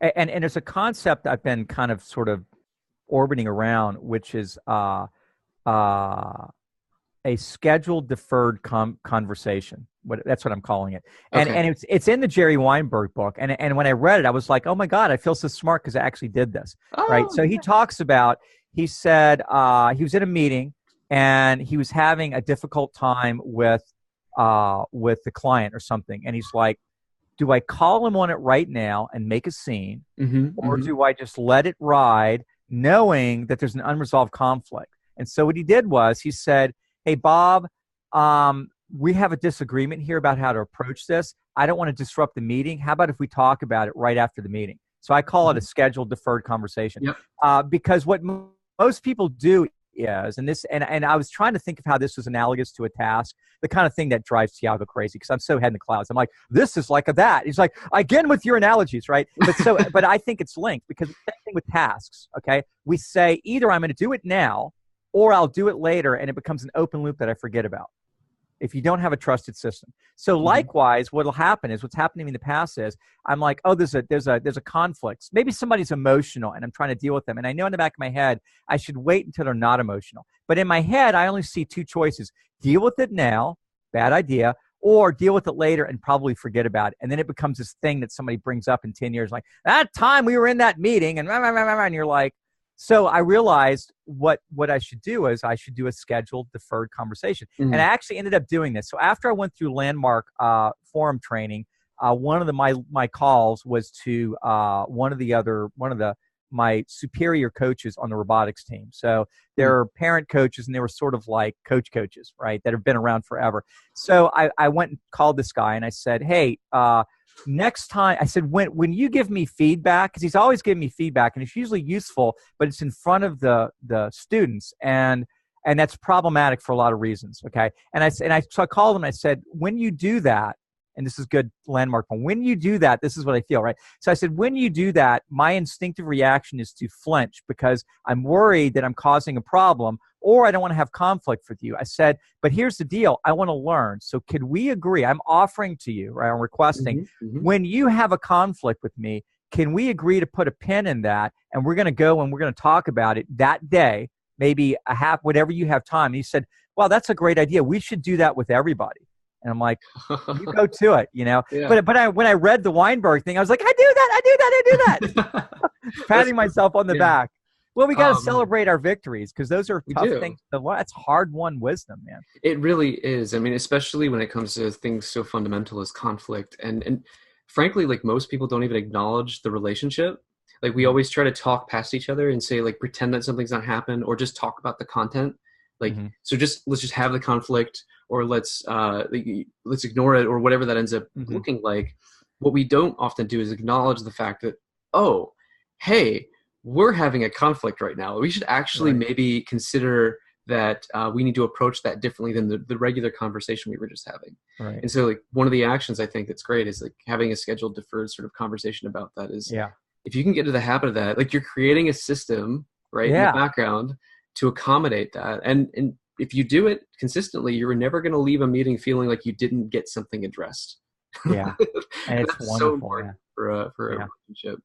And there's a concept I've been kind of sort of orbiting around, which is uh, a scheduled deferred conversation. That's what I'm calling it. Okay. And it's in the Jerry Weinberg book. And when I read it, I was like, oh my God, I feel so smart because I actually did this. Right. Oh, So he said he was in a meeting and he was having a difficult time with the client or something. And he's like, do I call him on it right now and make a scene, or hmm do I just let it ride, knowing that there's an unresolved conflict? And so what he did was he said, hey, Bob, we have a disagreement here about how to approach this. I don't want to disrupt the meeting. How about if we talk about it right after the meeting? So I call it a scheduled deferred conversation, Yep. because what most people do is, and I was trying to think of how this was analogous to a task, the kind of thing that drives Tiago crazy because I'm so head in the clouds. I'm like, this is like a that. He's like, again with your analogies, right? But I think it's linked because the same thing with tasks. Okay, we say either I'm going to do it now or I'll do it later, and it becomes an open loop that I forget about if you don't have a trusted system. So hmm likewise, what'll happen is what's happening in the past is I'm like, oh, there's a conflict. Maybe somebody's emotional and I'm trying to deal with them. And I know in the back of my head, I should wait until they're not emotional. But in my head, I only see two choices: deal with it now, bad idea, or deal with it later and probably forget about it. And then it becomes this thing that somebody brings up in 10 years, like that time we were in that meeting and you're like, so I realized what I should do is I should do a scheduled deferred conversation. And I hmm actually ended up doing this. So after I went through landmark forum training, one of my calls was to one of the my superior coaches on the robotics team. So they're parent coaches and they were sort of like coaches, right? That have been around forever. So I went and called this guy and I said, hey, next time, I said, when you give me feedback, because he's always giving me feedback and it's usually useful, but it's in front of the students, and that's problematic for a lot of reasons. Okay. So I called him and I said, when you do that, and this is good landmark point, when you do that, this is what I feel, right? So I said, when you do that, my instinctive reaction is to flinch because I'm worried that I'm causing a problem, or I don't want to have conflict with you. I said, but here's the deal. I want to learn. So could we agree? I'm offering to you, right? I'm requesting, hmm when you have a conflict with me, can we agree to put a pin in that? And we're going to go and we're going to talk about it that day, maybe a half, whatever you have time. And he said, well, that's a great idea. We should do that with everybody. And I'm like, you go to it. Yeah. When I read the Weinberg thing, I was like, I do that, I do that, I do that. That's Patting myself on the yeah. back. Well, we got to Oh man, celebrate our victories because those are we tough do. things to learn. That's hard-won wisdom, man. It really is. I mean, especially when it comes to things so fundamental as conflict, and frankly, like most people don't even acknowledge the relationship. Like we Mhm. always try to talk past each other and say like pretend that something's not happened or just talk about the content. Like Mhm. so just let's just have the conflict or let's ignore it or whatever that ends up Mhm. looking like. What we don't often do is acknowledge the fact that, oh, hey, we're having a conflict right now. We should actually Right. maybe consider that we need to approach that differently than the regular conversation we were just having. Right. And so like one of the actions I think that's great is like having a scheduled deferred sort of conversation about that is Yeah. if you can get to the habit of that, like you're creating a system right in the Yeah. background to accommodate that. And if you do it consistently, you're never going to leave a meeting feeling like you didn't get something addressed. Yeah. And it's That's so wonderful, important man. for a Yeah. relationship.